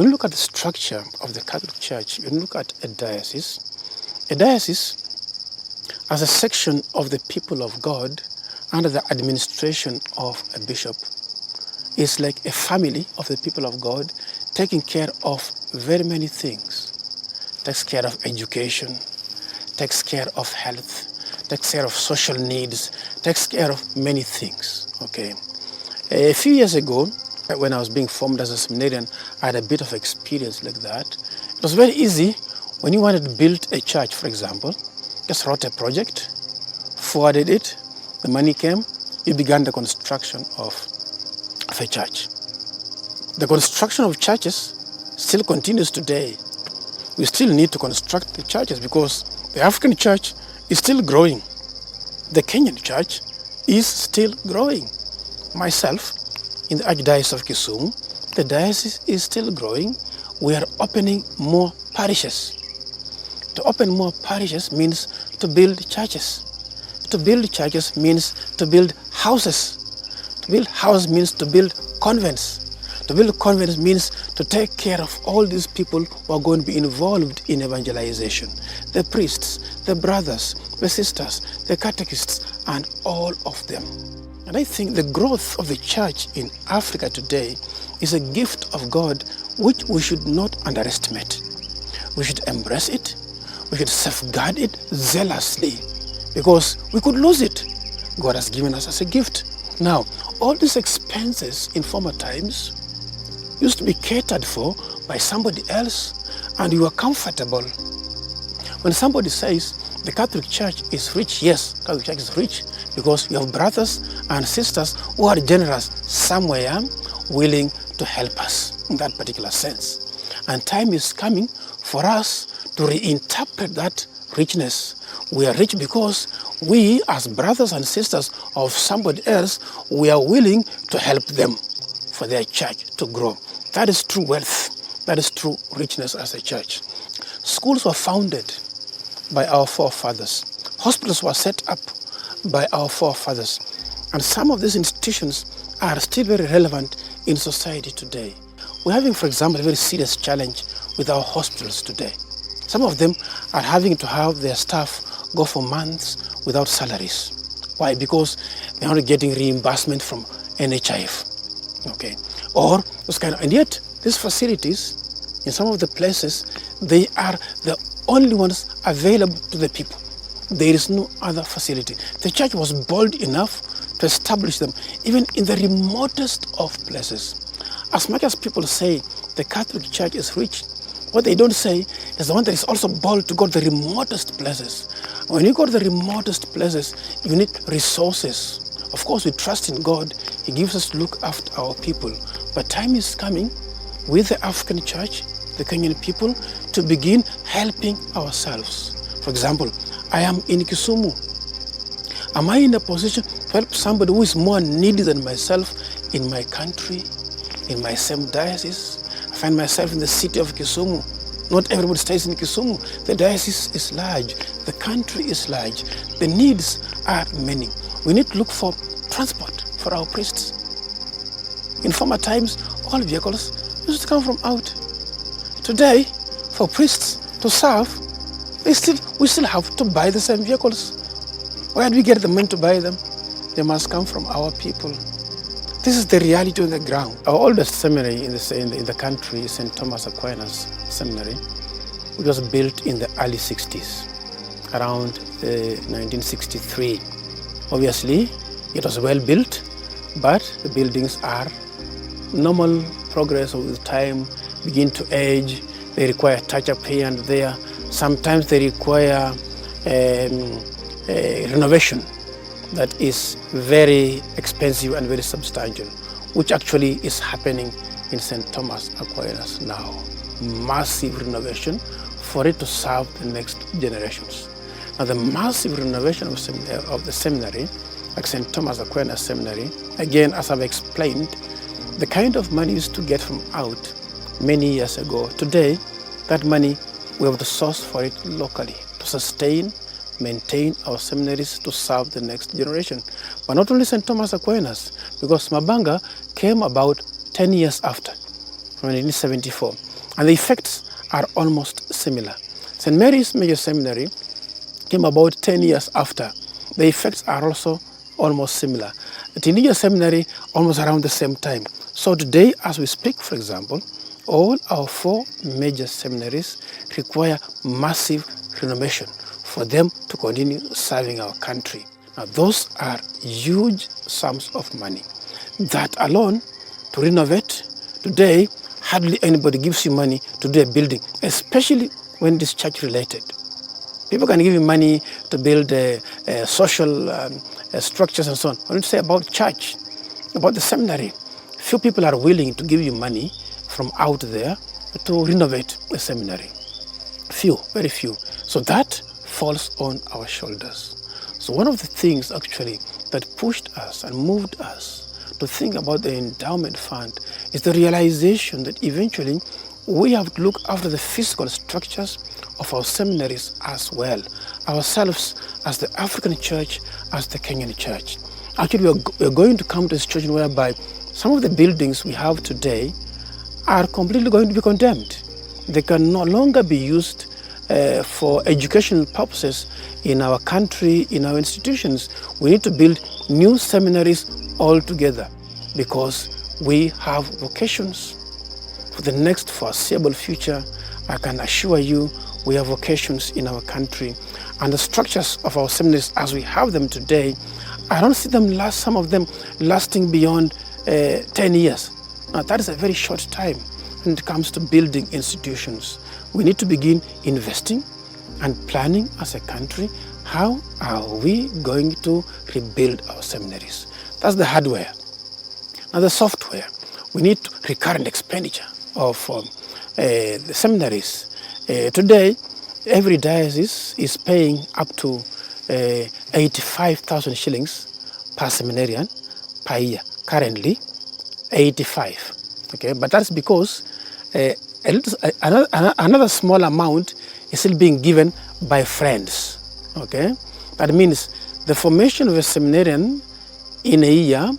When you look at the structure of the Catholic Church, when you look at a diocese as a section of the people of God under the administration of a bishop is like a family of the people of God taking care of very many things. Takes care of education, takes care of health, takes care of social needs, takes care of many things. Okay. A few years ago, when I was being formed as a seminarian, I had a bit of experience like that. It was very easy when you wanted to build a church, for example. Just wrote a project, forwarded it, the money came, you began the construction of a church. The construction of churches still continues today. We still need to construct the churches because the African church is still growing. The Kenyan church is still growing. Myself, in the Archdiocese of Kisumu, the diocese is still growing. We are opening more parishes. To open more parishes means to build churches. To build churches means to build houses. To build houses means to build convents. To build convents means to take care of all these people who are going to be involved in evangelization. The priests, the brothers, the sisters, the catechists, and all of them. And I think the growth of the church in Africa today is a gift of God which we should not underestimate. We should embrace it. We should safeguard it zealously because we could lose it. God has given us as a gift. Now, all these expenses in former times used to be catered for by somebody else and you are comfortable. When somebody says the Catholic Church is rich, yes, Catholic Church is rich because we have brothers and sisters who are generous somewhere willing to help us in that particular sense. And time is coming for us to reinterpret that richness. We are rich because we as brothers and sisters of somebody else, we are willing to help them for their church to grow. That is true wealth. That is true richness as a church. Schools were founded by our forefathers. Hospitals were set up by our forefathers. And some of these institutions are still very relevant in society today. We're having, for example, a very serious challenge with our hospitals today. Some of them are having to have their staff go for months without salaries. Why? Because they're not getting reimbursement from NHIF. Okay. Or those kind of, and yet these facilities in some of the places, they are the only ones available to the people. There is no other facility. The church was bold enough to establish them even in the remotest of places. As much as people say the Catholic Church is rich, what they don't say is the one that is also bold to go to the remotest places. When you go to the remotest places, you need resources. Of course, we trust in God. He gives us to look after our people. But time is coming with the African church, the Kenyan people, to begin helping ourselves. For example, I am in Kisumu. Am I in a position to help somebody who is more needy than myself in my country, in my same diocese? I find myself in the city of Kisumu. Not everybody stays in Kisumu. The diocese is large. The country is large. The needs are many. We need to look for transport for our priests. In former times, all vehicles used to come from out. Today, for priests to serve, we still have to buy the same vehicles. Where do we get the money to buy them? They must come from our people. This is the reality on the ground. Our oldest seminary in the country is St. Thomas Aquinas Seminary, which was built in the early 60s, around 1963. Obviously, it was well built, but the buildings are normal progress with time, begin to age. They require touch-up here and there. Sometimes they require renovation that is very expensive and very substantial, which actually is happening in St. Thomas Aquinas now. Massive renovation for it to serve the next generations. Now the massive renovation of the seminary, like St. Thomas Aquinas Seminary, again, as I've explained, the kind of money used to get from out many years ago. Today, that money, we have the source for it locally to sustain, maintain our seminaries to serve the next generation. But not only St. Thomas Aquinas, because Mabanga came about 10 years after, from 1974. And the effects are almost similar. St. Mary's Major Seminary came about 10 years after. The effects are also almost similar. The Teenager Seminary almost around the same time. So today, as we speak, for example, all our 4 major seminaries require massive renovation for them to continue serving our country. Now, those are huge sums of money. That alone, to renovate, today, hardly anybody gives you money to do a building, especially when it is church-related. People can give you money to build social structures and so on. What do you say about church, about the seminary? Few people are willing to give you money from out there to renovate a seminary. Few, very few. So that falls on our shoulders. So one of the things actually that pushed us and moved us to think about the endowment fund is the realization that eventually we have to look after the physical structures of our seminaries as well, ourselves as the African church, as the Kenyan church. Actually, we're going to come to a situation whereby some of the buildings we have today are completely going to be condemned. They can no longer be used for educational purposes in our country, in our institutions. We need to build new seminaries altogether because we have vocations. For the next foreseeable future, I can assure you we have vocations in our country. And the structures of our seminaries as we have them today, I don't see them some of them lasting beyond 10 years. Now, that is a very short time when it comes to building institutions. We need to begin investing and planning as a country. How are we going to rebuild our seminaries? That's the hardware. Now, the software. We need recurrent expenditure of the seminaries. Today, every diocese is paying up to 85,000 shillings per seminarian per year. Currently, 85. Okay, but that's because another small amount is still being given by friends. Okay, that means the formation of a seminarian in a year,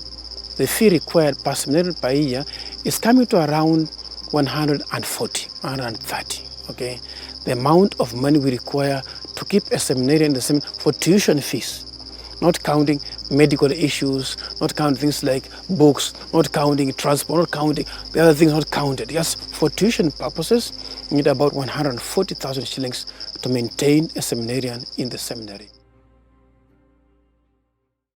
the fee required per seminarian per year is coming to around 140, 130. Okay, the amount of money we require to keep a seminarian in the seminary for tuition fees, not counting medical issues, not counting things like books, not counting transport, not counting the other things not counted. Yes, for tuition purposes, you need about 140,000 shillings to maintain a seminarian in the seminary.